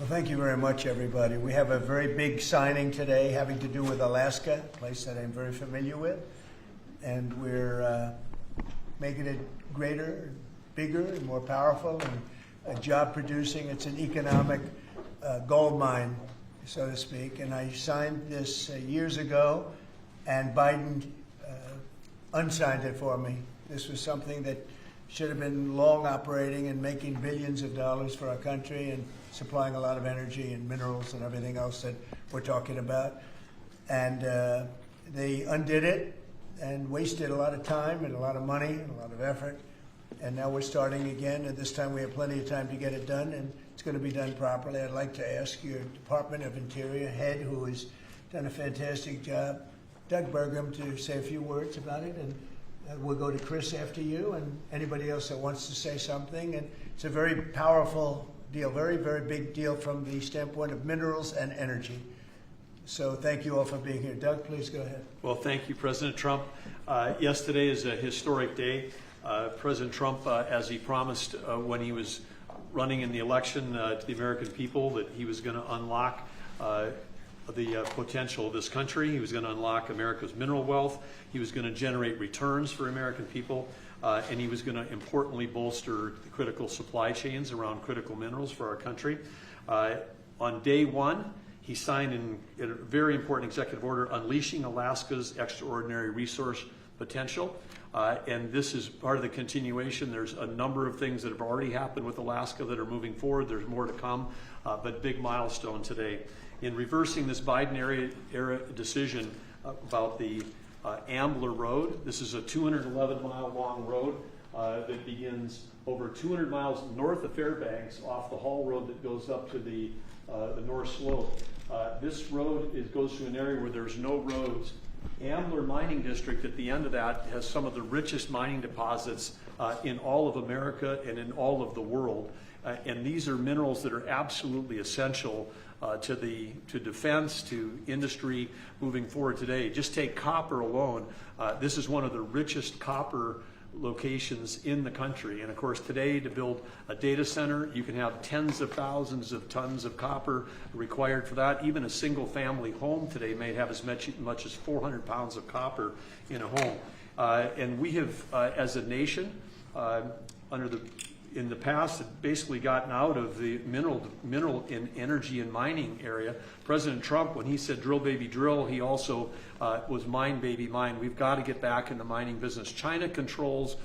Well, thank you very much, everybody. We have a very big signing today having to do with Alaska, a place that I'm very familiar with. And we're making it greater, bigger, and more powerful, and job producing. It's an economic gold mine, so to speak. And I signed this years ago, and Biden unsigned it for me. This was something that should have been long operating and making billions of dollars for our country and supplying a lot of energy and minerals and everything else that we're talking about. And they undid it and wasted a lot of time and a lot of money and a lot of effort. And now we're starting again, and this time we have plenty of time to get it done, and it's going to be done properly. I'd like to ask your Department of Interior head, who has done a fantastic job, Doug Burgum, to say a few words about it, and we'll go to Chris after you and anybody else that wants to say something. And it's a very powerful deal, very, very big deal from the standpoint of minerals and energy. So thank you all for being here. Doug, please go ahead. Well, thank you, President Trump. Yesterday is a historic day. President Trump, as he promised when he was running in the election to the American people, that he was going to unlock the potential of this country. He was going to unlock America's mineral wealth. He was going to generate returns for American people. And he was going to importantly bolster the critical supply chains around critical minerals for our country. On day one, he signed in a very important executive order unleashing Alaska's extraordinary resource potential. And this is part of the continuation. There's a number of things that have already happened with Alaska that are moving forward. There's more to come, but big milestone today. In reversing this Biden era decision about the Ambler Road, this is a 211-mile long road that begins over 200 miles north of Fairbanks off the Hall Road that goes up to the North Slope. This road goes through an area where there's no roads. Ambler Mining District at the end of that has some of the richest mining deposits in all of America and in all of the world. And these are minerals that are absolutely essential to defense, to industry moving forward today. Just take copper alone. This is one of the richest copper locations in the country. And of course, today to build a data center, you can have tens of thousands of tons of copper required for that. Even a single family home today may have as much as 400 pounds of copper in a home. And we have, as a nation, in the past, basically gotten out of the mineral and energy and mining area. President Trump, when he said drill baby drill, he also was mine baby mine. We've got to get back in the mining business. China controls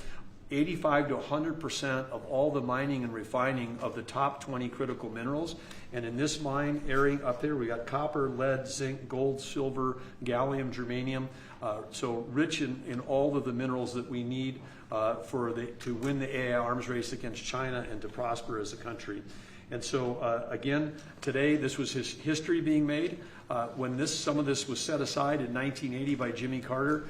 85 to 100% of all the mining and refining of the top 20 critical minerals. And in this mine area up there, we got copper, lead, zinc, gold, silver, gallium, germanium. So rich in all of the minerals that we need to win the AI arms race against China and to prosper as a country. And so again, today this was his history being made. When some of this was set aside in 1980 by Jimmy Carter,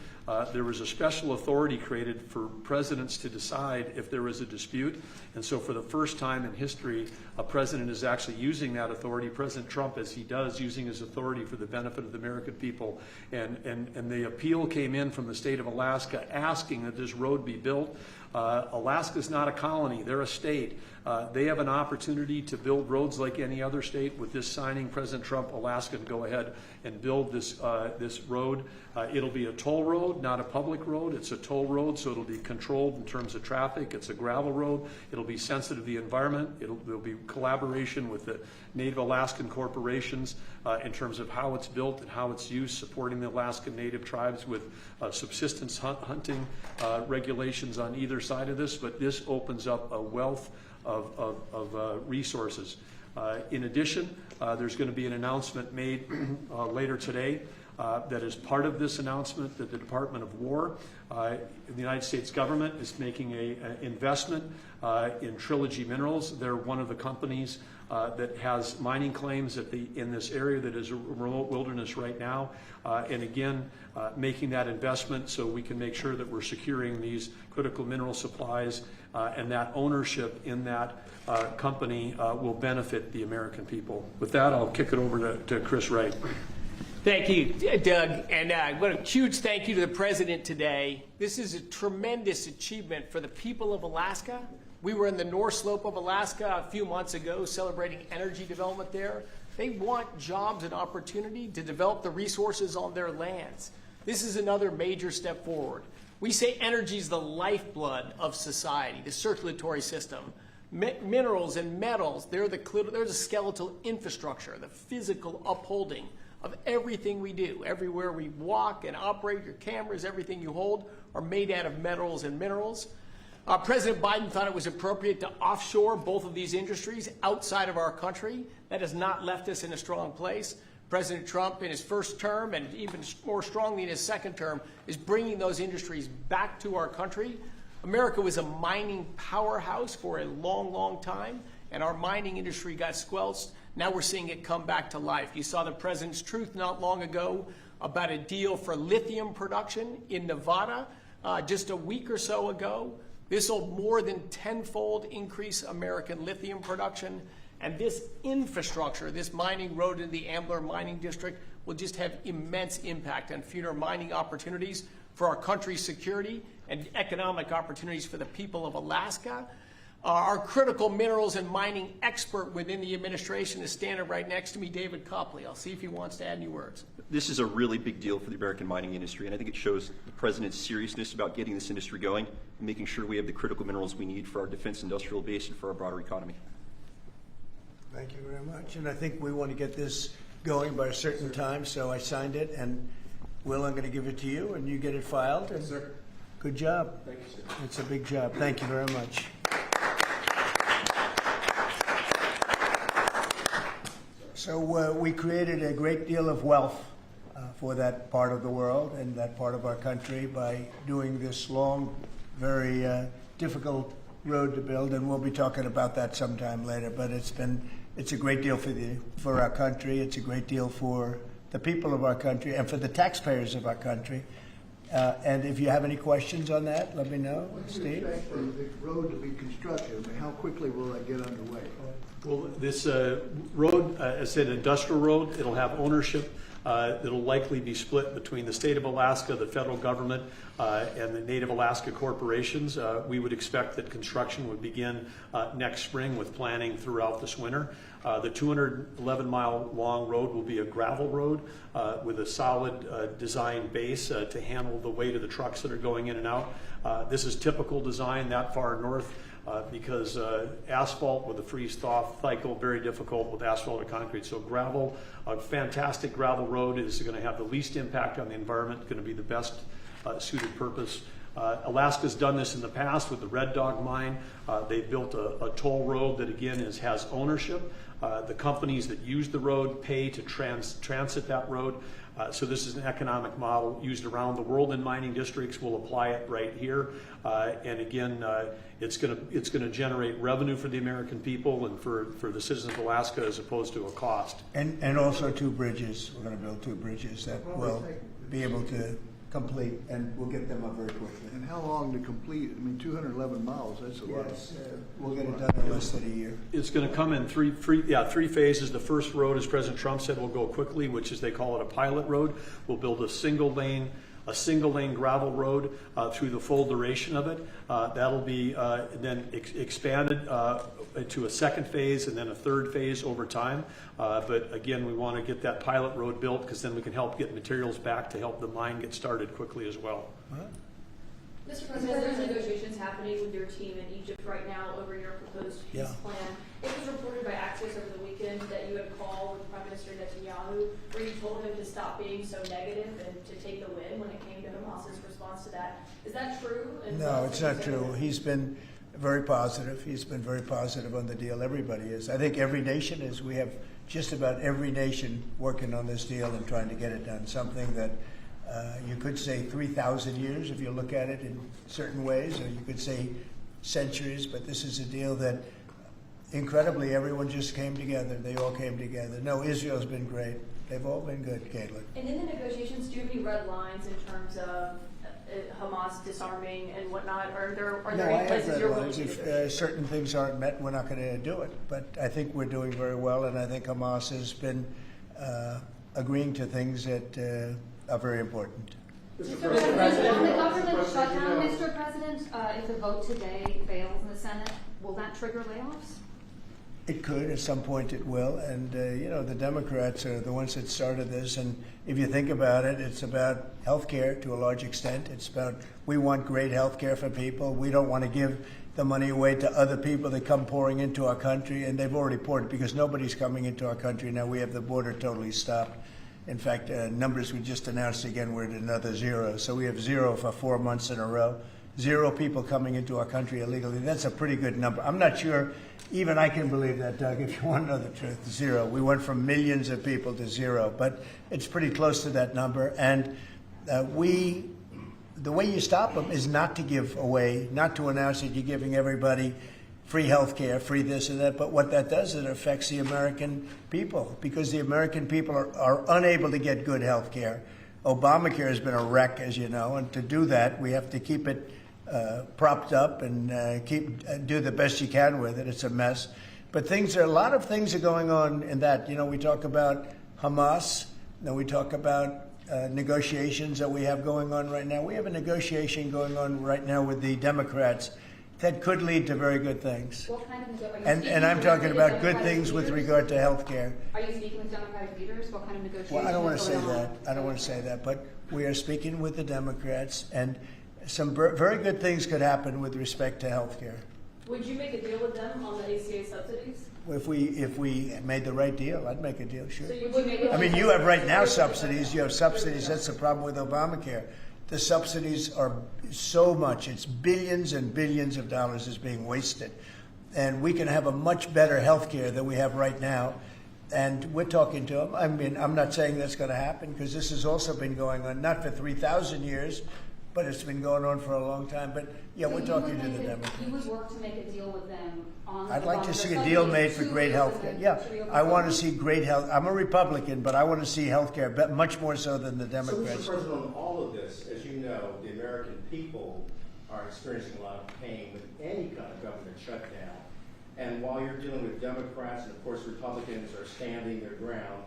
there was a special authority created for presidents to decide if there was a dispute. And so for the first time in history, a president is actually using that authority. President Trump, as he does, using his authority for the benefit of the American people. And the appeal came in from the state of Alaska asking that this road be built. Alaska's not a colony, they're a state. They have an opportunity to build roads like any other state. With this signing, President Trump, Alaska can go ahead and build this road. It'll be a toll road, not a public road. It's a toll road, so it'll be controlled in terms of traffic. It's a gravel road. It'll be sensitive to the environment. There'll be collaboration with the Native Alaskan corporations in terms of how it's built and how it's used, supporting the Alaskan Native tribes with subsistence hunting regulations on either side of this. But this opens up a wealth of resources. In addition, there's going to be an announcement made later today that is part of this announcement that the Department of War, the United States government, is making an investment in Trilogy Minerals. They're one of the companies that has mining claims in this area that is a remote wilderness right now. And again, making that investment so we can make sure that we're securing these critical mineral supplies and that ownership in that company will benefit the American people. With that, I'll kick it over to Chris Wright. Thank you, Doug, and what a huge thank you to the President today. This is a tremendous achievement for the people of Alaska, We were in the North Slope of Alaska a few months ago celebrating energy development there. They want jobs and opportunity to develop the resources on their lands. This is another major step forward. We say energy is the lifeblood of society, the circulatory system. Minerals and metals, they're the skeletal infrastructure, the physical upholding of everything we do. Everywhere we walk and operate, your cameras, everything you hold are made out of metals and minerals. President Biden thought it was appropriate to offshore both of these industries outside of our country. That has not left us in a strong place. President Trump, in his first term, and even more strongly in his second term, is bringing those industries back to our country. America was a mining powerhouse for a long, long time, and our mining industry got squelched. Now we're seeing it come back to life. You saw the president's truth not long ago about a deal for lithium production in Nevada just a week or so ago. This will more than tenfold increase American lithium production. And this infrastructure, this mining road in the Ambler Mining District, will just have immense impact on future mining opportunities for our country's security and economic opportunities for the people of Alaska. Our critical minerals and mining expert within the administration is standing right next to me, David Copley. I'll see if he wants to add any words. This is a really big deal for the American mining industry, and I think it shows the president's seriousness about getting this industry going and making sure we have the critical minerals we need for our defense industrial base and for our broader economy. Thank you very much. And I think we want to get this going by a certain time, so I signed it. And Will, I'm going to give it to you, and you get it filed. And Sir. Good job. Thank you, sir. It's a big job. Thank you very much. So we created a great deal of wealth for that part of the world and that part of our country by doing this long, very difficult road to build, and we'll be talking about that sometime later. But it's a great deal for our country. It's a great deal for the people of our country and for the taxpayers of our country. And if you have any questions on that, let me know. Steve? What do you expect the road to be constructed? I mean, how quickly will that get underway? Well, this road, as I said, industrial road, it'll have ownership. It'll likely be split between the state of Alaska, the federal government, and the Native Alaska corporations. We would expect that construction would begin next spring with planning throughout this winter. The 211-mile long road will be a gravel road with a solid design base to handle the weight of the trucks that are going in and out. This is typical design that far north. Because asphalt with a freeze-thaw cycle, very difficult with asphalt or concrete. So gravel, a fantastic gravel road is going to have the least impact on the environment, going to be the best suited purpose. Alaska's done this in the past with the Red Dog mine. They built a toll road that, again, has ownership. The companies that use the road pay to transit that road. So this is an economic model used around the world in mining districts. We'll apply it right here. And again, it's going to generate revenue for the American people and for the citizens of Alaska as opposed to a cost. And also 2 bridges. We're going to build 2 bridges that will be able to complete, and we'll get them up very quickly. And how long to complete? I mean, 211 miles, that's a lot. Yes, we'll get it done in less than a year. It's going to come in three phases. The first road, as President Trump said, will go quickly, which is they call it a pilot road. We'll build a single lane gravel road through the full duration of it. That'll be then expanded to a second phase and then a third phase over time. But again, we want to get that pilot road built because then we can help get materials back to help the mine get started quickly as well. Mr. President, there's negotiations happening with your team in Egypt right now over your proposed peace plan. It was reported by Axios over the weekend that you had called with Prime Minister Netanyahu where you told him to stop being so negative and to take the win when it came to Hamas's response to that. Is that true? And no, it's not true. He's been very positive. He's been very positive on the deal. Everybody is. I think every nation is. We have just about every nation working on this deal and trying to get it done. Something that you could say 3,000 years if you look at it in certain ways, or you could say centuries, but this is a deal that incredibly everyone just came together. They all came together. No, Israel's been great. They've all been good, Caitlin. And in the negotiations, do you have any red lines in terms of Hamas disarming and whatnot? Are there any places you're willing to negotiate? If certain things aren't met, we're not going to do it. But I think we're doing very well, and I think Hamas has been agreeing to things that are very important. Mr. President, on the government shutdown, Mr. President, if the vote today fails in the Senate, will that trigger layoffs? It could. At some point it will. And, you know, the Democrats are the ones that started this. And if you think about it, it's about health care to a large extent. It's about we want great health care for people. We don't want to give the money away to other people that come pouring into our country. And they've already poured because nobody's coming into our country. Now we have the border totally stopped. In fact, numbers we just announced again, we're at another 0. So we have 0 for 4 months in a row. 0 people coming into our country illegally. That's a pretty good number. I'm not sure even I can believe that, Doug, if you want to know the truth. 0. We went from millions of people to 0, but it's pretty close to that number. And the way you stop them is not to give away, not to announce that you're giving everybody free health care, free this and that. But what that does is it affects the American people because the American people are unable to get good health care. Obamacare has been a wreck, as you know, and to do that, we have to keep it propped up and do the best you can with it. It's a mess. But a lot of things are going on in that. You know, we talk about Hamas, then we talk about negotiations that we have going on right now. We have a negotiation going on right now with the Democrats that could lead to very good things. What kind of and I'm talking about good things with regard to health care. Are you speaking with Democratic leaders? What kind of negotiations? Well, I don't want to say that. I don't want to say that. But we are speaking with the Democrats, and some very good things could happen with respect to health care. Would you make a deal with them on the ACA subsidies? If we made the right deal, I'd make a deal, sure. So you would make a I mean, you have right now subsidies. You have subsidies. That's the problem with Obamacare. The subsidies are so much. It's billions and billions of dollars is being wasted. And we can have a much better health care than we have right now. And we're talking to them. I mean, I'm not saying that's going to happen because this has also been going on, not for 3,000 years, but it's been going on for a long time. But, yeah, we're talking to the Democrats. You would work to make a deal with them on I'd like to see a deal made for great health care. Yeah, I want to see great health. I'm a Republican, but I want to see health care much more so than the Democrats. So, Mr. President, on all of this, as you know, the American people are experiencing a lot of pain with any kind of government shutdown. And while you're dealing with Democrats and, of course, Republicans are standing their ground,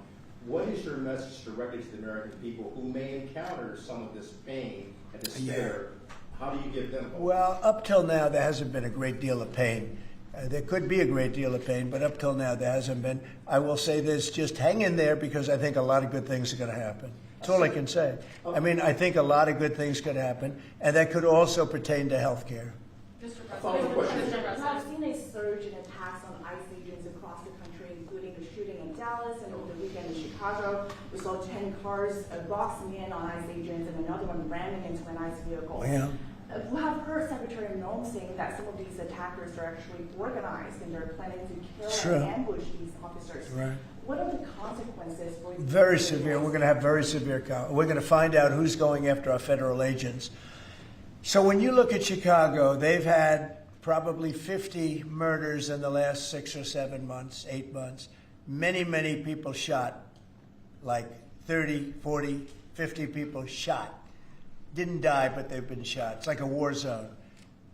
what is your message directly to the American people who may encounter some of this pain and despair? How do you give them hope? Well, up till now, there hasn't been a great deal of pain. There could be a great deal of pain, but up till now, there hasn't been. I will say this, just hang in there because I think a lot of good things are going to happen. That's all I can say. I mean, I think a lot of good things could happen, and that could also pertain to health care. Mr. Follow-up question. President, I've seen a surge in attacks on ICE agents across the country, including the shooting in Dallas and over the weekend in Chicago. We saw 10 cars boxing in on ICE agents and another one ramming into an ICE vehicle. Yeah. We have heard Secretary Noem saying that some of these attackers are actually organized and they're planning to kill and ambush these officers. Right. What are the consequences for you? Very severe. We're going to have very severe. We're going to find out who's going after our federal agents. So when you look at Chicago, they've had probably 50 murders in the last 6 or 7 months, 8 months. Many, many people shot, like 30, 40, 50 people shot. Didn't die, but they've been shot. It's like a war zone.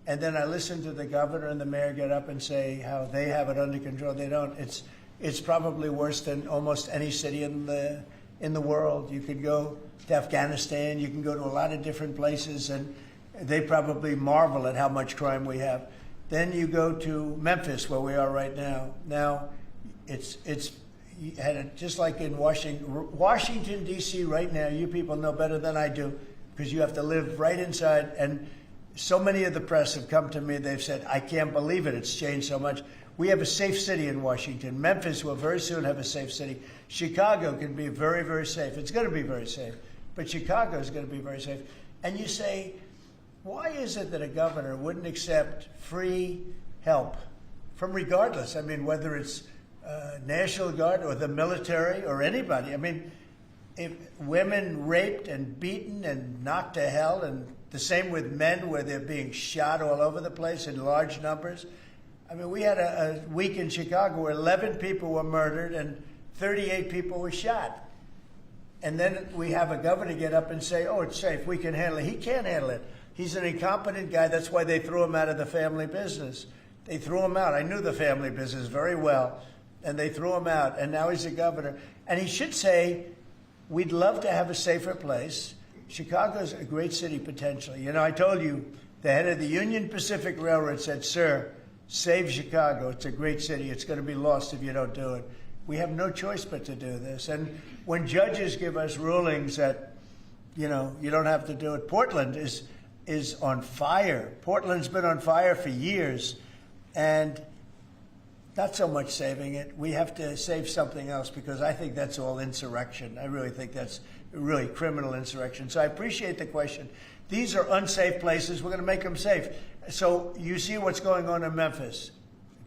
And then I listen to the governor and the mayor get up and say how they have it under control. They don't. It's probably worse than almost any city in the world. You could go to Afghanistan. You can go to a lot of different places, and they probably marvel at how much crime we have. Then you go to Memphis, where we are right now. Now, it's just like in Washington, D.C. right now. You people know better than I do, because you have to live right inside. And so many of the press have come to me. They've said, I can't believe it. It's changed so much. We have a safe city in Washington. Memphis will very soon have a safe city. Chicago can be very, very safe. It's going to be very safe. But Chicago is going to be very safe. And you say, why is it that a governor wouldn't accept free help from regardless? I mean, whether it's National Guard or the military or anybody. I mean, if women raped and beaten and knocked to hell, and the same with men where they're being shot all over the place in large numbers. I mean, we had a week in Chicago where 11 people were murdered and 38 people were shot. And then we have a governor get up and say, oh, it's safe, we can handle it. He can't handle it. He's an incompetent guy. That's why they threw him out of the family business. They threw him out. I knew the family business very well, and they threw him out, and now he's a governor. And he should say, we'd love to have a safer place. Chicago's a great city potentially. You know, I told you, the head of the Union Pacific Railroad said, "Sir, save Chicago. It's a great city. It's going to be lost if you don't do it." We have no choice but to do this. And when judges give us rulings that, you know, you don't have to do it, Portland is on fire. Portland's been on fire for years, and not so much saving it. We have to save something else, because I think that's all insurrection. I really think that's really criminal insurrection. So I appreciate the question. These are unsafe places. We're going to make them safe. So you see what's going on in Memphis.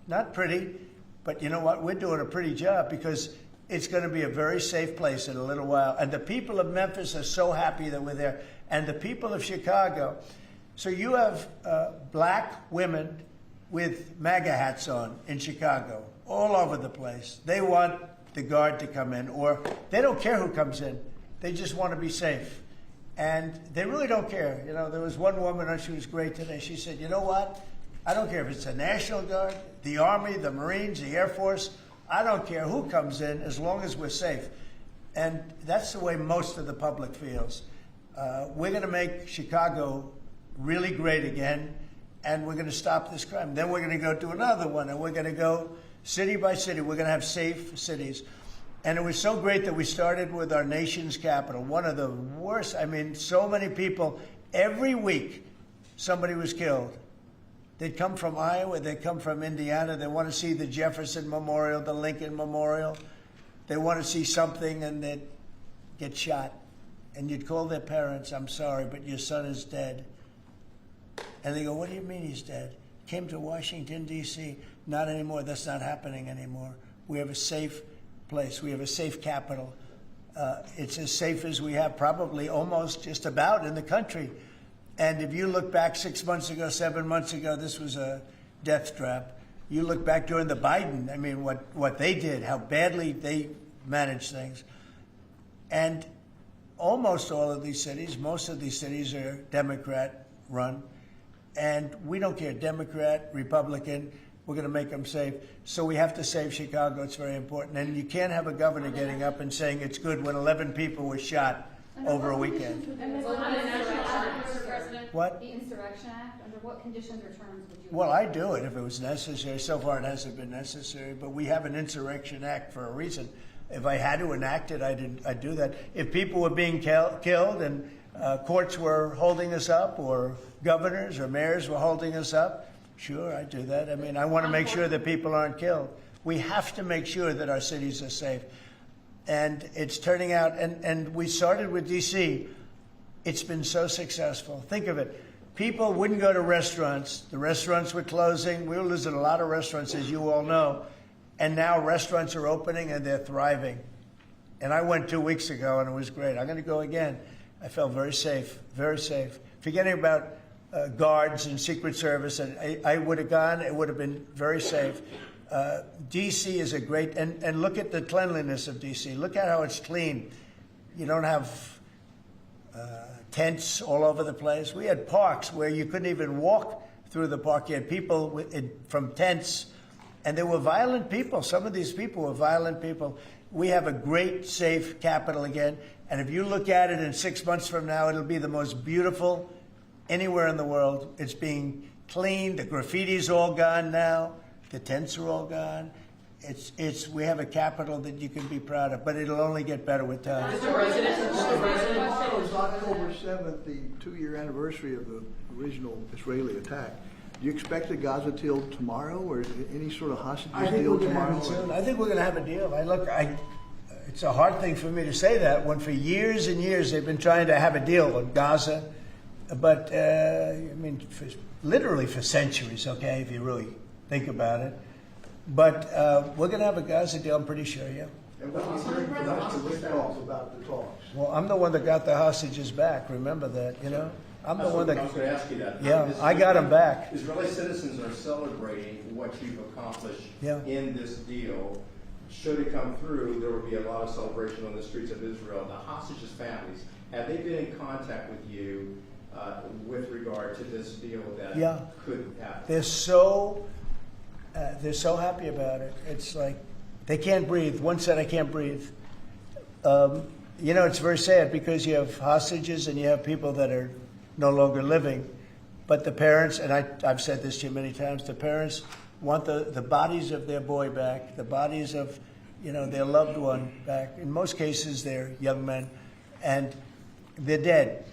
Not pretty, but you know what? We're doing a pretty job, because it's going to be a very safe place in a little while. And the people of Memphis are so happy that we're there. And the people of Chicago. So you have black women with MAGA hats on in Chicago, all over the place. They want the guard to come in, or they don't care who comes in. They just want to be safe. And they really don't care. You know, there was one woman, and she was great today. She said, "You know what? I don't care if it's the National Guard, the Army, the Marines, the Air Force. I don't care who comes in, as long as we're safe." And that's the way most of the public feels. We're going to make Chicago really great again, and we're going to stop this crime. Then we're going to go to another one, and we're going to go city by city. We're going to have safe cities. And it was so great that we started with our nation's capital, one of the worst. I mean, so many people, every week somebody was killed. They'd come from Iowa, they'd come from Indiana, they want to see the Jefferson Memorial, the Lincoln Memorial. They want to see something, and they'd get shot. And you'd call their parents, "I'm sorry, but your son is dead." And they go, "What do you mean he's dead? Came to Washington, D.C. Not anymore. That's not happening anymore. We have a safe place. We have a safe capital. It's as safe as we have probably almost just about in the country. And if you look back 6 months ago, 7 months ago, this was a death trap. You look back during the Biden, I mean, what they did, how badly they managed things. And almost all of these cities, most of these cities are Democrat run. And we don't care, Democrat, Republican, we're going to make them safe. So we have to save Chicago. It's very important. And you can't have a governor getting up and saying it's good when 11 people were shot over a weekend. What? The Insurrection Act, under what conditions or terms would you? Well, I do it if it was necessary. So far it hasn't been necessary, but we have an Insurrection Act for a reason. If I had to enact it, I'd do that. If people were being killed and courts were holding us up, or governors or mayors were holding us up, sure, I'd do that. I mean, I want to make sure that people aren't killed. We have to make sure that our cities are safe. And it's turning out, and we started with D.C., it's been so successful. Think of it. People wouldn't go to restaurants. The restaurants were closing. We were losing a lot of restaurants, as you all know. And now restaurants are opening, and they're thriving. And I went 2 weeks ago, and it was great. I'm going to go again. I felt very safe, very safe. Forgetting about guards and Secret Service, and I would have gone. It would have been very safe. D.C. is a great, and look at the cleanliness of D.C. Look at how it's clean. You don't have tents all over the place. We had parks where you couldn't even walk through the park. You had people from tents, and they were violent people. Some of these people were violent people. We have a great, safe capital again, and if you look at it in 6 months from now, it'll be the most beautiful anywhere in the world. It's being cleaned. The graffiti's all gone now. The tents are all gone. We have a capital that you can be proud of, but it'll only get better with time. Mr. President, it was October 7th, the 2-year anniversary of the original Israeli attack. Do you expect a Gaza deal tomorrow, or any sort of hostages deal tomorrow? I think we're going to have a deal. It's a hard thing for me to say that when for years and years they've been trying to have a deal with Gaza, but I mean, literally for centuries, okay, if you really think about it. But we're going to have a Gaza deal, I'm pretty sure, yeah. And what are you hearing from Mr. Witkoff about the talks? Well, I'm the one that got the hostages back. Remember that, you know? I'm the one that. I was going to ask you that. Yeah, I got them back. Israeli citizens are celebrating what you've accomplished in this deal. Should it come through, there will be a lot of celebration on the streets of Israel. The hostages' families, have they been in contact with you with regard to this deal that could happen? They're so happy about it. It's like they can't breathe. One said, "I can't breathe." you know, it's very sad because you have hostages and you have people that are no longer living. But the parents, and I've said this to you many times, the parents want the bodies of their boy back, the bodies of, you know, their loved one back. In most cases, they're young men, and they're dead.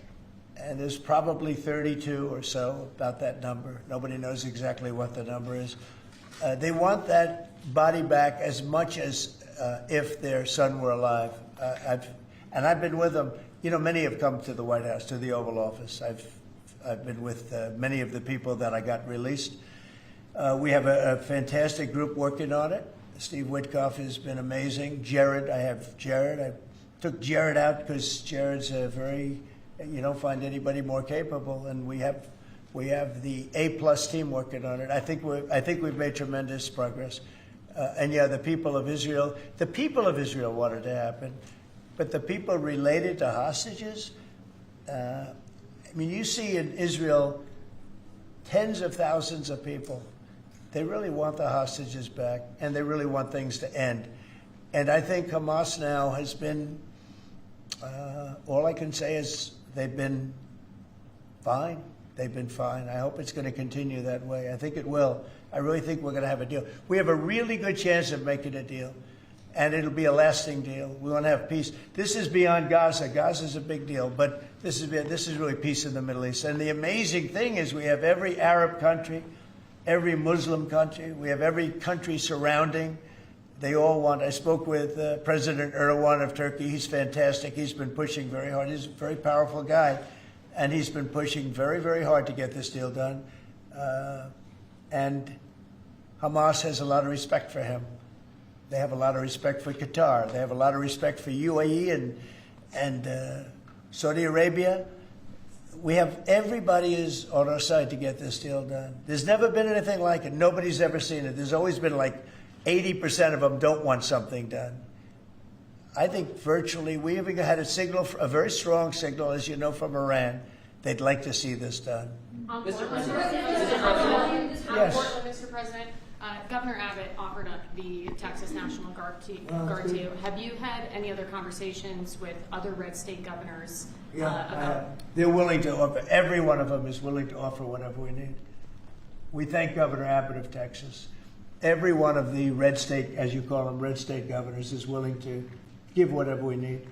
And there's probably 32 or so, about that number. Nobody knows exactly what the number is. They want that body back as much as if their son were alive. I've been with them. You know, many have come to the White House, to the Oval Office. I've been with many of the people that I got released. We have a fantastic group working on it. Steve Witkoff has been amazing. Jared, I have Jared. I took Jared out because Jared's a very, you don't find anybody more capable, and we have the A+ team working on it. I think we've made tremendous progress. And yeah, the people of Israel wanted it to happen, but the people related to hostages, I mean, you see in Israel tens of thousands of people. They really want the hostages back, and they really want things to end. And I think Hamas now has been, all I can say is they've been fine. They've been fine. I hope it's going to continue that way. I think it will. I really think we're going to have a deal. We have a really good chance of making a deal, and it'll be a lasting deal. We want to have peace. This is beyond Gaza. Gaza is a big deal, but this is really peace in the Middle East. And the amazing thing is we have every Arab country, every Muslim country. We have every country surrounding. They all want. I spoke with President Erdogan of Turkey. He's fantastic. He's been pushing very hard. He's a very powerful guy, and he's been pushing very, very hard to get this deal done. And Hamas has a lot of respect for him. They have a lot of respect for Qatar. They have a lot of respect for UAE and Saudi Arabia. We have everybody is on our side to get this deal done. There's never been anything like it. Nobody's ever seen it. There's always been like 80% of them don't want something done. I think virtually we even had a signal, a very strong signal, as you know, from Iran. They'd like to see this done. Mr. President. Yes. Mr. President, Governor Abbott offered up the Texas National Guard to you. Have you had any other conversations with other red state governors? They're willing to offer. Every one of them is willing to offer whatever we need. We thank Governor Abbott of Texas. Every one of the red state, as you call them, red state governors is willing to give whatever we need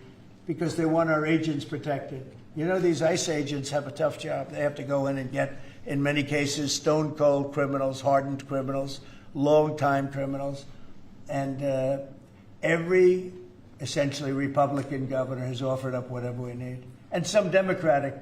because they want our agents protected. You know, these ICE agents have a tough job. They have to go in and get, in many cases, stone cold criminals, hardened criminals, long-time criminals. And every, essentially, Republican governor has offered up whatever we need. And some Democratic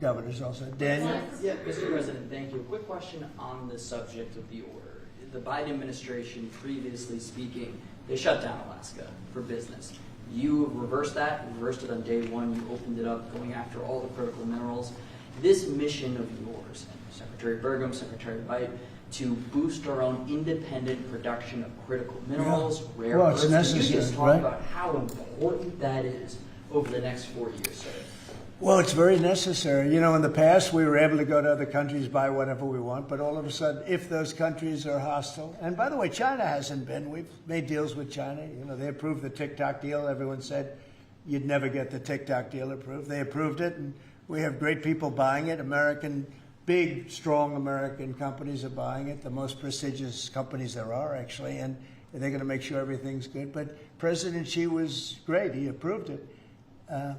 governors also. Daniel? Yeah, Mr. President, thank you. A quick question on the subject of the order. The Biden administration, previously speaking, they shut down Alaska for business. You reversed that, you reversed it on day one, you opened it up, going after all the critical minerals. This mission of yours, Secretary Burgum, Secretary White, to boost our own independent production of critical minerals, rare earths. Can you just talk about how important that is over the next 4 years, sir? Well, it's very necessary. You know, in the past, we were able to go to other countries, buy whatever we want, but all of a sudden, if those countries are hostile, and by the way, China hasn't been. We've made deals with China. You know, they approved the TikTok deal. Everyone said you'd never get the TikTok deal approved. They approved it, and we have great people buying it. Big, strong American companies are buying it, the most prestigious companies there are, actually, and they're going to make sure everything's good. But President Xi was great. He approved it.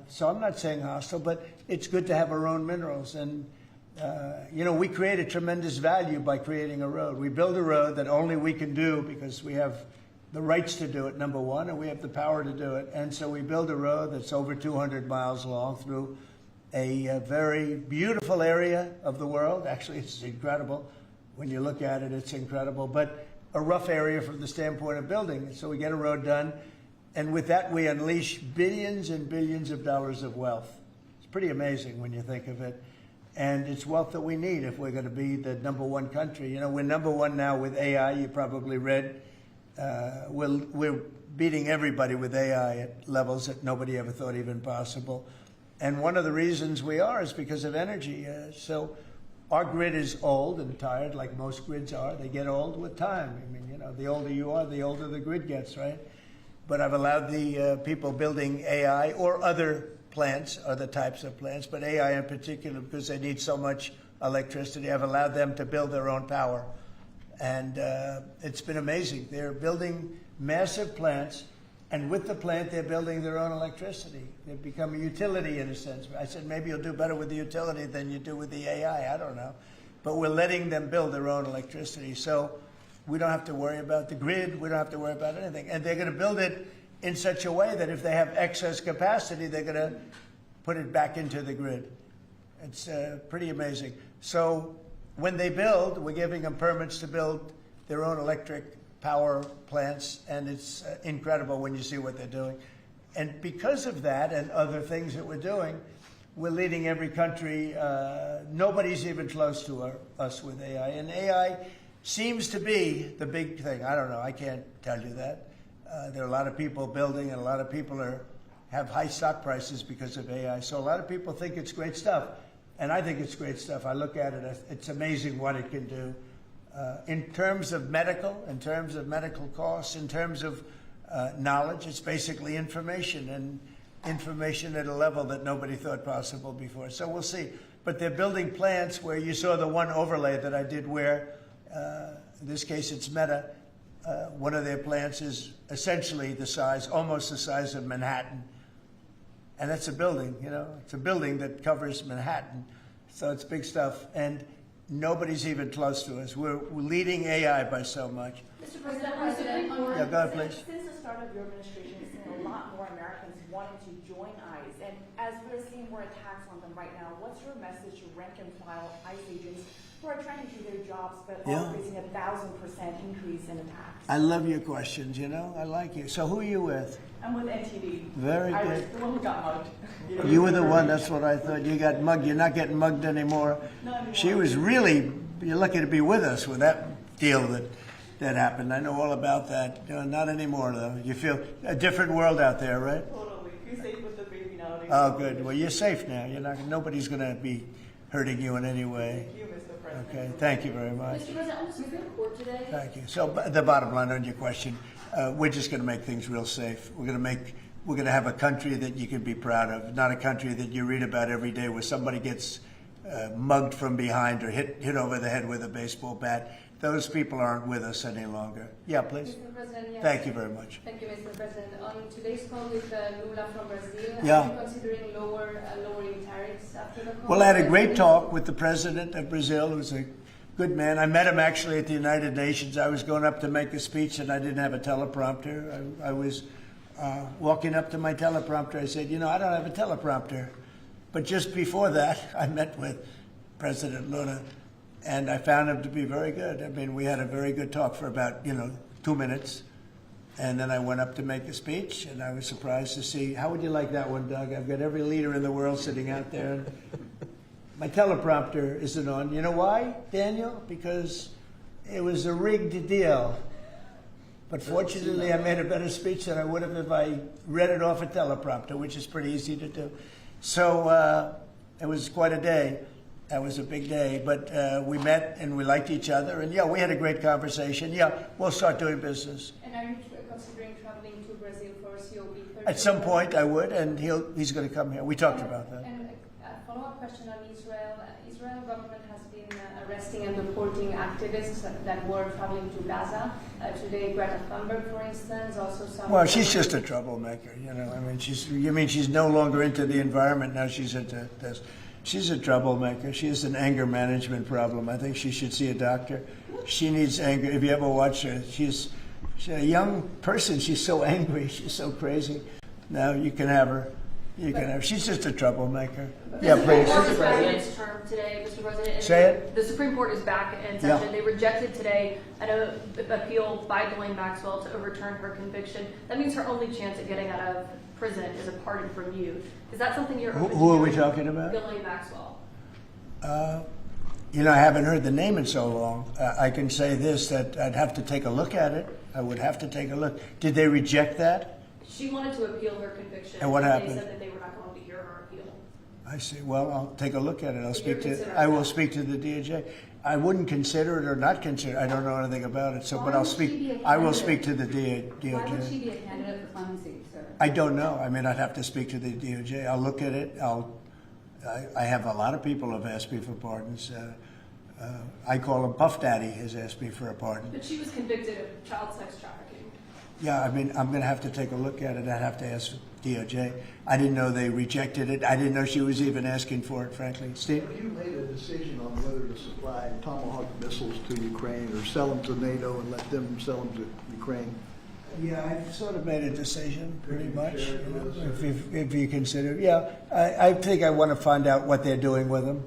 So I'm not saying hostile, but it's good to have our own minerals. And, you know, we created tremendous value by creating a road. We build a road that only we can do because we have the rights to do it, number one, and we have the power to do it. And so we build a road that's over 200 miles long through a very beautiful area of the world. Actually, it's incredible. When you look at it, it's incredible. But a rough area from the standpoint of building. So we get a road done. And with that, we unleash billions and billions of dollars of wealth. It's pretty amazing when you think of it. And it's wealth that we need if we're going to be the #1 country. You know, we're #1 now with AI. You probably read. We're beating everybody with AI at levels that nobody ever thought even possible. And one of the reasons we are is because of energy. So our grid is old and tired, like most grids are. They get old with time. I mean, you know, the older you are, the older the grid gets, right? but I've allowed the people building AI or other plants, other types of plants, but AI in particular because they need so much electricity. I've allowed them to build their own power. And it's been amazing. They're building massive plants, and with the plant, they're building their own electricity. They've become a utility in a sense. I said, maybe you'll do better with the utility than you do with the AI. I don't know. But we're letting them build their own electricity. So we don't have to worry about the grid. We don't have to worry about anything. And they're going to build it in such a way that if they have excess capacity, they're going to put it back into the grid. It's pretty amazing. So when they build, we're giving them permits to build their own electric power plants, and it's incredible when you see what they're doing. And because of that and other things that we're doing, we're leading every country. Nobody's even close to us with AI. And AI seems to be the big thing. I don't know. I can't tell you that. There are a lot of people building, and a lot of people have high stock prices because of AI. So a lot of people think it's great stuff. And I think it's great stuff. I look at it, it's amazing what it can do. In terms of medical costs, in terms of knowledge, it's basically information, and information at a level that nobody thought possible before. So we'll see. But they're building plants where you saw the one overlay that I did where, in this case it's Meta, one of their plants is essentially the size, almost the size of Manhattan. And that's a building, you know, it's a building that covers Manhattan. So it's big stuff. And nobody's even close to us. We're leading AI by so much. Mr. President, Yeah, go ahead, please. Since the start of your administration, we've seen a lot more Americans wanting to join ICE. And as we're seeing more attacks on them right now, what's your message to rank and file ICE agents who are trying to do their jobs but are facing a 1,000% increase in attacks? I love your questions, you know. I like you. So who are you with? I'm with NTD. Very I was good. the one who got mugged. You were the one, that's what I thought. You got mugged. You're not getting mugged anymore. Not anymore. She was really, you're lucky to be with us with that deal that happened. I know all about that. Not anymore, though. You feel a different world out there, right? Totally. You're safe with the baby nowadays. Oh, good. Well, you're safe now. Nobody's going to be hurting you in any way. Thank you, Mr. President. Okay, thank you very much. Mr. President, on the Supreme Court today, Thank you. So the bottom line on your question, we're just going to make things real safe. We're going to have a country that you can be proud of, not a country that you read about every day where somebody gets mugged from behind or hit over the head with a baseball bat. Those people aren't with us any longer. Yeah, please. Mr. President, yes. Thank you very much. Thank you, Mr. President. On today's call with Lula from Brazil, Yeah. are you considering lowering tariffs after the call? Well, I had a great talk with the president of Brazil, who's a good man. I met him actually at the United Nations. I was going up to make a speech, and I didn't have a teleprompter. I was walking up to my teleprompter. I said, I don't have a teleprompter. But just before that, I met with President Lula, and I found him to be very good. I mean, we had a very good talk for about, 2 minutes. And then I went up to make a speech, and I was surprised to see, how would you like that one, Doug? I've got every leader in the world sitting out there. And my teleprompter isn't on. You know why, Daniel? Because it was a rigged deal. But fortunately, I made a better speech than I would have if I read it off a teleprompter, which is pretty easy to do. So it was quite a day. That was a big day. But we met and we liked each other. And, we had a great conversation. We'll start doing business. And are you considering traveling to Brazil for COP30? At some point, I would, and he's going to come here. We talked about that. And a follow-up question on Israel. Israel government has been arresting and deporting activists that were traveling to Gaza. Today, Greta Thunberg, for instance, also some... Well, she's just a troublemaker, I mean, she's no longer into the environment, now she's into this. She's a troublemaker. She has an anger management problem. I think she should see a doctor. She needs anger. If you ever watch her, she's a young person. She's so angry. She's so crazy. Now you can have her. She's just a troublemaker. Yeah, please. The Supreme Court is back in its term today, Mr. President. Say it. The Supreme Court is back in session. Yeah. They rejected today an appeal by Ghislaine Maxwell to overturn her conviction. That means her only chance at getting out of prison is a pardon from you. Is that something you're open to? Who are we talking about? Ghislaine Maxwell. I haven't heard the name in so long. I can say this, that I'd have to take a look at it. I would have to take a look. Did they reject that? She wanted to appeal her conviction. And what happened? They said that they were not going to hear her appeal. I see. Well, I'll take a look at it. I will speak to the DOJ. I wouldn't consider it or not consider it. I don't know anything about it. So, but I'll speak. I will speak to the DOJ. Why would she be a candidate for clemency, sir? I don't know. I mean, I'd have to speak to the DOJ. I'll look at it. I have a lot of people who have asked me for pardons. I call him Puff Daddy has asked me for a pardon. But she was convicted of child sex trafficking. Yeah, I mean, I'm going to have to take a look at it. I'd have to ask DOJ. I didn't know they rejected it. I didn't know she was even asking for it, frankly. Steve? Have you made a decision on whether to supply Tomahawk missiles to Ukraine or sell them to NATO and let them sell them to Ukraine? Yeah, I've sort of made a decision, pretty much. If you consider, yeah, I think I want to find out what they're doing with them.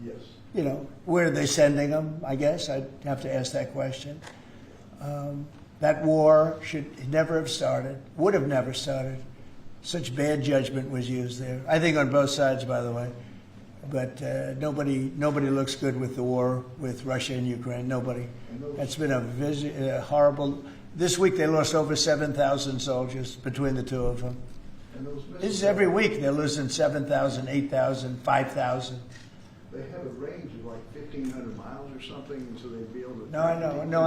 Yes. You know, where are they sending them? I guess I'd have to ask that question. That war should never have started, would have never started. Such bad judgment was used there. I think on both sides, by the way. But nobody looks good with the war with Russia and Ukraine. Nobody. It's been a horrible. This week they lost over 7,000 soldiers between the two of them. This is every week they're losing 7,000, 8,000, 5,000. They have a range of like 1,500 miles or something, and so they'd be able to. No, I know. No,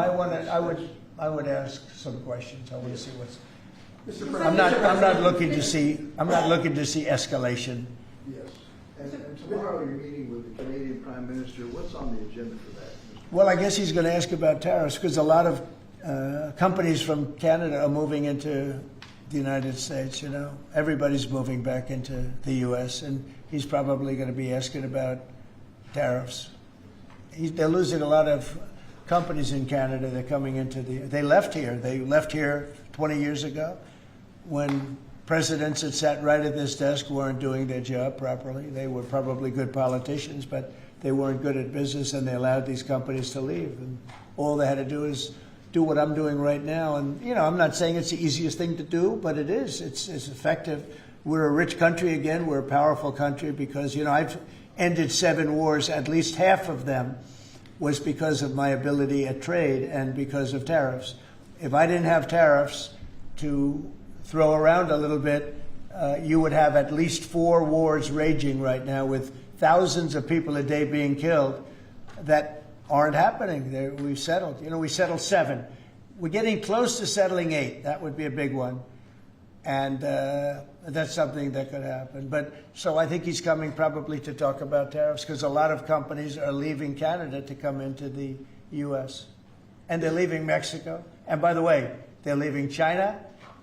I would ask some questions. I want to see what's. I'm not looking to see escalation. Yes. And tomorrow you're meeting with the Canadian Prime Minister. What's on the agenda for that? Well, I guess he's going to ask about tariffs because a lot of companies from Canada are moving into the United States. You know, everybody's moving back into the U.S. and he's probably going to be asking about tariffs. They're losing a lot of companies in Canada. They're coming into they left here. They left here 20 years ago when presidents that sat right at this desk weren't doing their job properly. They were probably good politicians, but they weren't good at business, and they allowed these companies to leave. And all they had to do is do what I'm doing right now. And, you know, I'm not saying it's the easiest thing to do, but it is. It's effective. We're a rich country again. We're a powerful country because, you know, I've ended 7 wars. At least half of them was because of my ability at trade and because of tariffs. If I didn't have tariffs to throw around a little bit, you would have at least 4 wars raging right now with thousands of people a day being killed that aren't happening. We've settled. You know, we settled 7. We're getting close to settling 8. That would be a big one. And that's something that could happen. But so I think he's coming probably to talk about tariffs because a lot of companies are leaving Canada to come into the U.S. And they're leaving Mexico. And by the way, they're leaving China.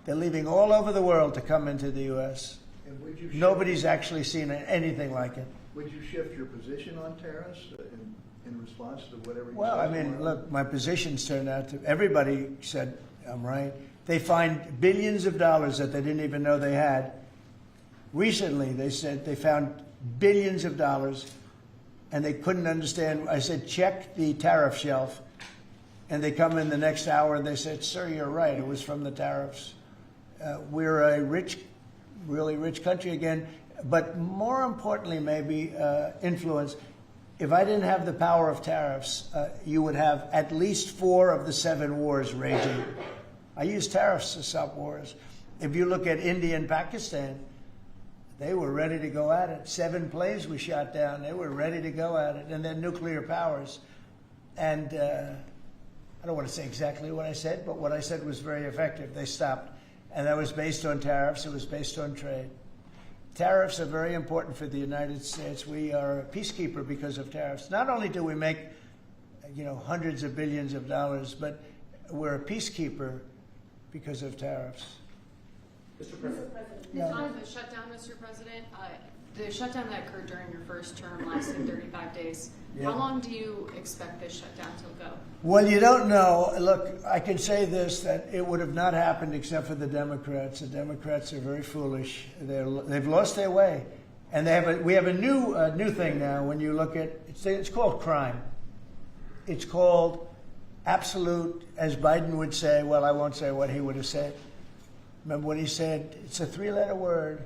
They're leaving all over the world to come into the U.S. And would you Nobody's actually seen anything like it. Would you shift your position on tariffs in response to whatever you Well, I mean, look, my positions turned out to, everybody said I'm right. They find billions of dollars that they didn't even know they had. Recently, they said they found billions of dollars, and they couldn't understand. I said, check the tariff shelf. And they come in the next hour, and they said, sir, you're right. It was from the tariffs. We're a rich, really rich country again. But more importantly, maybe influence. If I didn't have the power of tariffs, you would have at least 4 of the 7 wars raging. I use tariffs to stop wars. If you look at India and Pakistan, they were ready to go at it. 7 planes we shot down. They were ready to go at it. And they're nuclear powers. And I don't want to say exactly what I said, but what I said was very effective. They stopped. And that was based on tariffs. It was based on trade. Tariffs are very important for the United States. We are a peacekeeper because of tariffs. Not only do we make, you know, hundreds of billions of dollars, but we're a peacekeeper because of tariffs. Mr. President. On the shutdown, Mr. President, the shutdown that occurred during your first term lasted 35 days. Yeah. How long do you expect this shutdown to go? Well, you don't know. Look, I can say this, that it would have not happened except for the Democrats. The Democrats are very foolish. They've lost their way. And we have a new thing now when you look at, it's called crime. It's called absolute, as Biden would say, well, I won't say what he would have said. Remember when he said, it's a 3-letter word,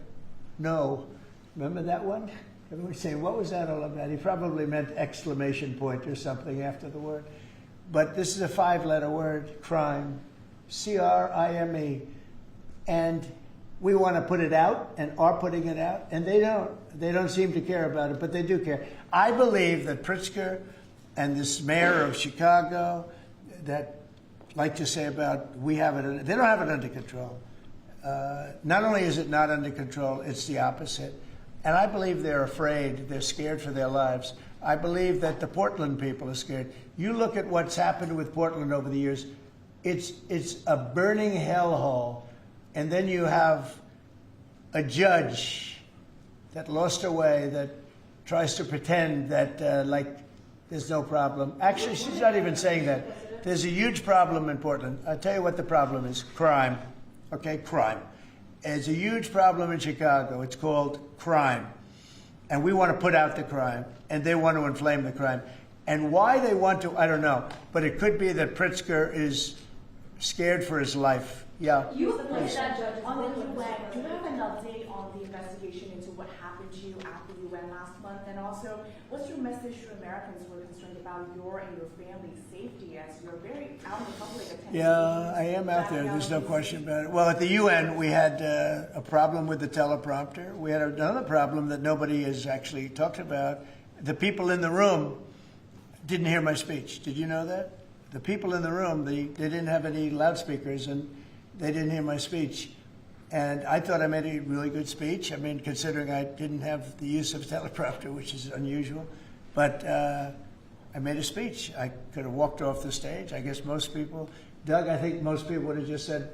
no. Remember that one? Everybody saying, what was that all about? He probably meant exclamation point or something after the word. But this is a 5-letter word, crime, C-R-I-M-E. And We want to put it out and are putting it out, and they don't. They don't seem to care about it, but they do care. I believe that Pritzker and this mayor of Chicago that like to say about we have it, they don't have it under control. Not only is it not under control, it's the opposite. And I believe they're afraid, they're scared for their lives. I believe that the Portland people are scared. You look at what's happened with Portland over the years, it's a burning hellhole. And then you have a judge that lost her way, that tries to pretend that like there's no problem. Actually, she's not even saying that. There's a huge problem in Portland. I'll tell you what the problem is, crime. Okay, crime. There's a huge problem in Chicago. It's called crime. And we want to put out the crime, and they want to inflame the crime. And why they want to, I don't know. But it could be that Pritzker is scared for his life. Yeah. You appointed that judge on the UN. Do you have an update on the investigation into what happened to you at the UN last month? And also, what's your message to Americans who are concerned about your and your family's safety as you're very out in the public attending? Yeah, I am out there. There's no question about it. Well, at the UN, we had a problem with the teleprompter. We had another problem that nobody has actually talked about. The people in the room didn't hear my speech. Did you know that? The people in the room, they didn't have any loudspeakers, and they didn't hear my speech. And I thought I made a really good speech. I mean, considering I didn't have the use of teleprompter, which is unusual. But I made a speech. I could have walked off the stage. I guess most people, Doug, I think most people would have just said,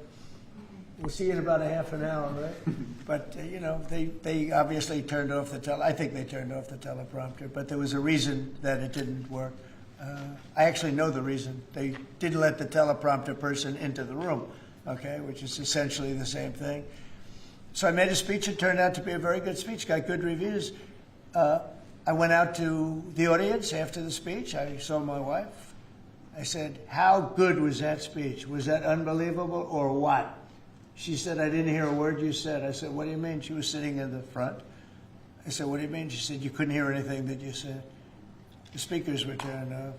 we'll see you in about a half an hour, right? But, you know, they obviously turned off the I think they turned off the teleprompter, but there was a reason that it didn't work. I actually know the reason. They didn't let the teleprompter person into the room, okay, which is essentially the same thing. So I made a speech. It turned out to be a very good speech, got good reviews. I went out to the audience after the speech. I saw my wife. I said, how good was that speech? Was that unbelievable or what? She said, I didn't hear a word you said. I said, what do you mean? She was sitting in the front. I said, what do you mean? She said, you couldn't hear anything that you said. The speakers were turned off.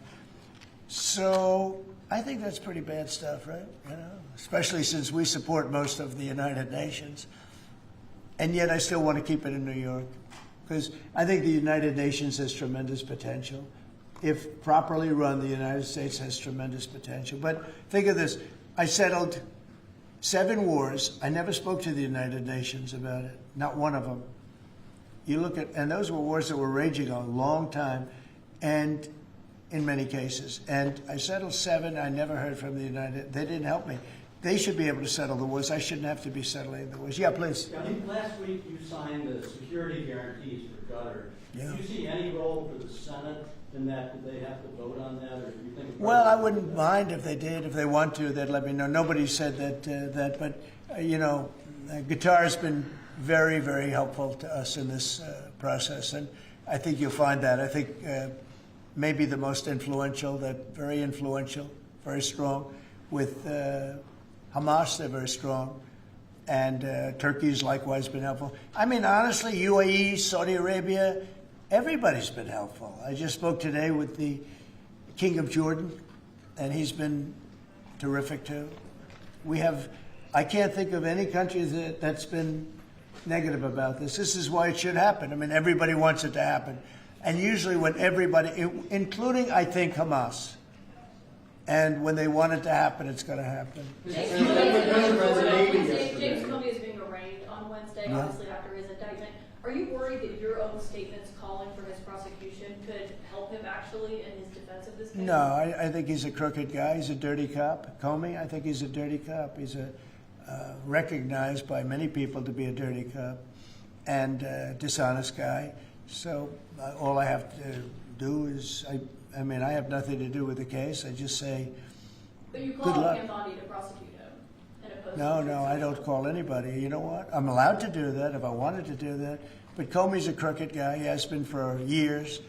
So I think that's pretty bad stuff, right? You know, especially since we support most of the United Nations. And yet I still want to keep it in New York, because I think the United Nations has tremendous potential. If properly run, the United States has tremendous potential. But think of this. I settled 7 wars. I never spoke to the United Nations about it, not one of them. You look at, and those were wars that were raging a long time, and in many cases. And I settled 7. I never heard from the United. They didn't help me. They should be able to settle the wars. I shouldn't have to be settling the wars. Yeah, please. I think last week you signed the security guarantees for Qatar. Yeah. Do you see any role for the Senate in that? Do they have to vote on that, or do you think? Well, I wouldn't mind if they did. If they want to, they'd let me know. Nobody said that, but you know, Qatar has been very, very helpful to us in this process, and I think you'll find that. I think maybe the most influential, very influential, very strong. With Hamas, they're very strong. And Turkey's likewise been helpful. I mean, honestly, UAE, Saudi Arabia, everybody's been helpful. I just spoke today with the King of Jordan, and he's been terrific too. I can't think of any country that's been negative about this. This is why it should happen. I mean, everybody wants it to happen. And usually when everybody, including, I think, Hamas, and when they want it to happen, it's going to happen. James Comey is being arraigned on Wednesday, obviously after his indictment. Are you worried that your own statements calling for his prosecution could help him actually in his defense of this case? No, I think he's a crooked guy. He's a dirty cop. Comey, I think he's a dirty cop. He's recognized by many people to be a dirty cop and dishonest guy. So all I have to do is, I mean, I have nothing to do with the case. I just say, but you good called luck. him body to prosecute him and oppose No, I don't call anybody. You know what? I'm allowed to do that if I wanted to do that. But Comey's a crooked guy. He has been for years.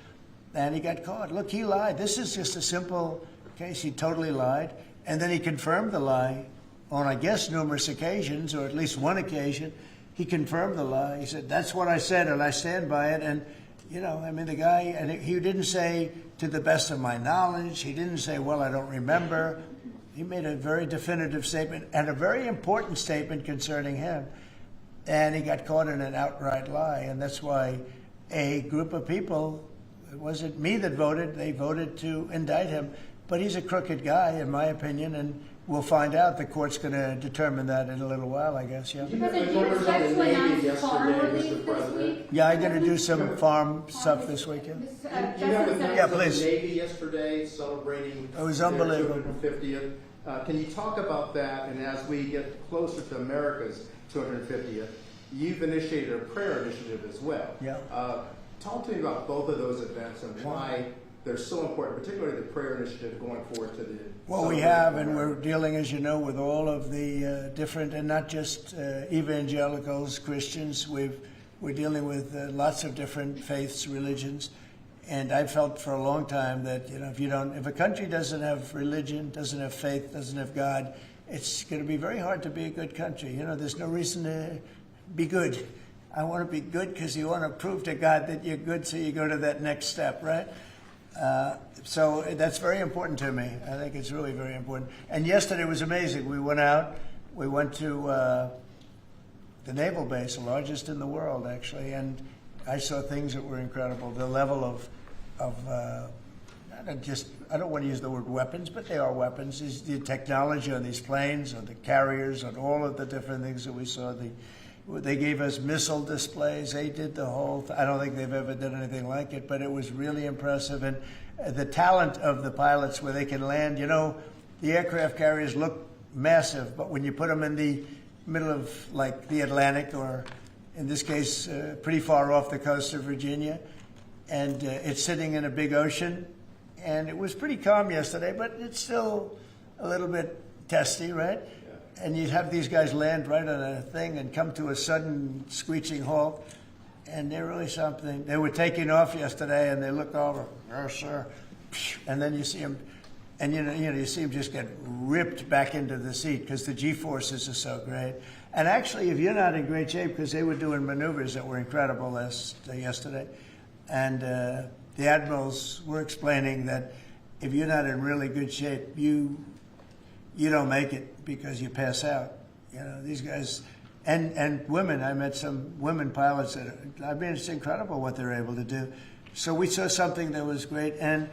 And he got caught. Look, he lied. This is just a simple case. He totally lied. And then he confirmed the lie on, I guess, numerous occasions, or at least one occasion. He confirmed the lie. He said, that's what I said, and I stand by it. And, you know, I mean, the guy, and he didn't say, to the best of my knowledge. He didn't say, well, I don't remember. He made a very definitive statement and a very important statement concerning him. and he got caught in an outright lie. And that's why a group of people, it wasn't me that voted, they voted to indict him. But he's a crooked guy, in my opinion, and we'll find out. The court's going to determine that in a little while, I guess, yeah. President, do you expect to announce farm relief this week? Yeah, I'm going to do some farm stuff this weekend. You have the Yeah, please. Navy yesterday celebrating It was their unbelievable. 250th. Can you talk about that? And as we get closer to America's 250th, you've initiated a prayer initiative as well. Yeah. Talk to me about both of those events and why they're so important, particularly the prayer initiative going forward to the. Well, we have, and we're dealing, as you know, with all of the different, and not just evangelicals, Christians. We're dealing with lots of different faiths, religions, and I've felt for a long time that if a country doesn't have religion, doesn't have faith, doesn't have God, it's going to be very hard to be a good country. There's no reason to be good. I want to be good because you want to prove to God that you're good, so you go to that next step, right? So that's very important to me. I think it's really very important. And yesterday was amazing. We went out. We went to the naval base, the largest in the world, actually, and I saw things that were incredible. The level of I don't want to use the word weapons, but they are weapons. Is the technology on these planes, on the carriers, on all of the different things that we saw. They gave us missile displays. They did the whole I don't think they've ever done anything like it, but it was really impressive. And the talent of the pilots where they can land, the aircraft carriers look massive, but when you put them in the middle of like the Atlantic, or in this case, pretty far off the coast of Virginia, and it's sitting in a big ocean, and it was pretty calm yesterday, but it's still a little bit testy, right? And you have these guys land right on a thing and come to a sudden screeching halt, and they're really something. They were taking off yesterday, and they look over, yes, sir, and then you see them, and you see them just get ripped back into the seat because the G-forces are so great. And actually, if you're not in great shape, because they were doing maneuvers that were incredible yesterday, and the admirals were explaining that if you're not in really good shape, you don't make it because you pass out. These guys, and women, I met some women pilots it's incredible what they're able to do. So we saw something that was great, and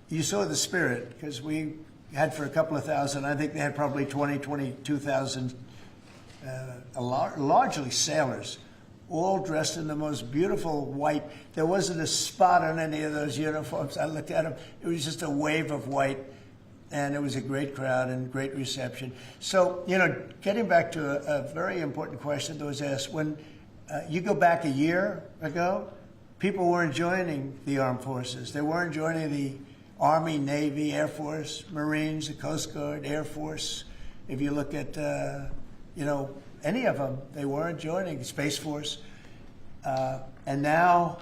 you saw the spirit, because we had for a couple of thousand, I think they had probably 22,000, largely sailors, all dressed in the most beautiful white. There wasn't a spot on any of those uniforms. I looked at them, it was just a wave of white. And it was a great crowd and great reception. So, getting back to a very important question that was asked, when you go back a year ago, people weren't joining the armed forces. They weren't joining the Army, Navy, Air Force, Marines, the Coast Guard, Air Force. If you look at, any of them, they weren't joining, Space Force. And now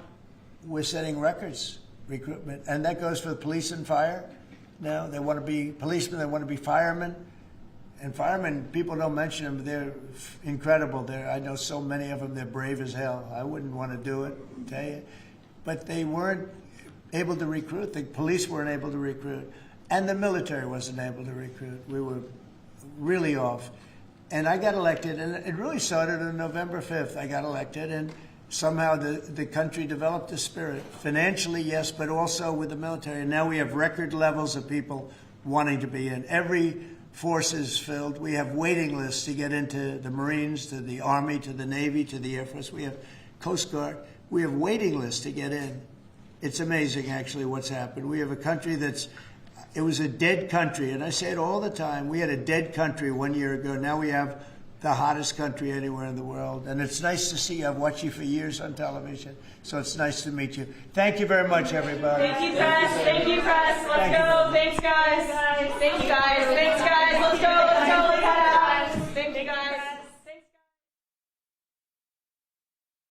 we're setting records, recruitment. And that goes for the police and fire. Now they want to be policemen, they want to be firemen. And firemen, people don't mention them, they're incredible. I know so many of them, they're brave as hell. I wouldn't want to do it, tell you. But they weren't able to recruit. The police weren't able to recruit. And the military wasn't able to recruit. We were really off. And I got elected, and it really started on November 5th. I got elected, and somehow the country developed a spirit. Financially, yes, but also with the military. And now we have record levels of people wanting to be in. Every force is filled. We have waiting lists to get into the Marines, to the Army, to the Navy, to the Air Force. We have Coast Guard. We have waiting lists to get in. It's amazing, actually, what's happened. We have a country it was a dead country. And I say it all the time. We had a dead country 1 year ago. Now we have the hottest country anywhere in the world. And it's nice to see you. I've watched you for years on television, so it's nice to meet you. Thank you very much, everybody. Thank you, press. Thank you, press. Let's go.